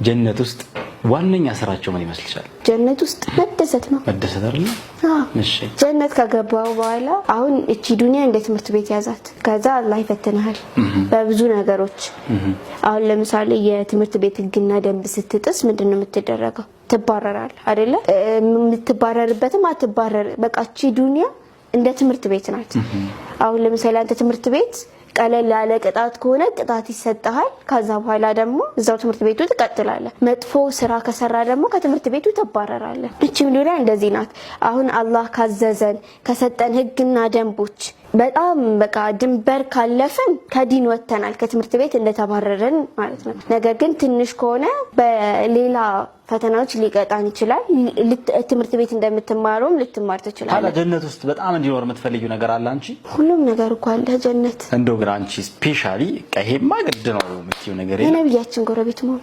ጀነት ውስጥ ዋነኛ ስራቸው ምን ይመስልሻል? ጀነት ውስጥ መደሰት ነው። መደሰት አይደል? እሺ ጀነት ከገባው በኋላ አሁን እቺ ዱንያ እንደ ትምህርት ቤት ያዛት። ከዛ አላህ ይፈትንሃል በብዙ ነገሮች። አሁን ለምሳሌ የትምህርት ቤት ህግና ደንብ ስትጥስ ምንድነው የምትደረገው? ትባረራል አይደለ? የምትባረርበትም አትባረር በቃ እቺ ዱንያ እንደ ትምህርት ቤት ናት። አሁን ለምሳሌ አንተ ትምህርት ቤት ቀለል ያለ ቅጣት ከሆነ ቅጣት ይሰጣል። ከዛ በኋላ ደግሞ እዛው ትምህርት ቤቱ ትቀጥላለህ። መጥፎ ስራ ከሰራ ደግሞ ከትምህርት ቤቱ ትባረራለህ። እቺም ዱንያ እንደዚህ ናት። አሁን አላህ ካዘዘን ከሰጠን ህግና ደንቦች በጣም በቃ ድንበር ካለፈን ከዲን ወተናል፣ ከትምህርት ቤት እንደተባረረን ማለት ነው። ነገር ግን ትንሽ ከሆነ በሌላ ፈተናዎች ሊቀጣን ይችላል። ትምህርት ቤት እንደምትማሩም ልትማር ትችላለህ። ታዲያ ጀነት ውስጥ በጣም እንዲኖር የምትፈልጊው ነገር አለ አንቺ? ሁሉም ነገር እኮ አለ ጀነት። እንደው ግን አንቺ ስፔሻሊ ቀሄማ ግድ ነው የምትይው ነገር የነብያችን ጎረቤት መሆን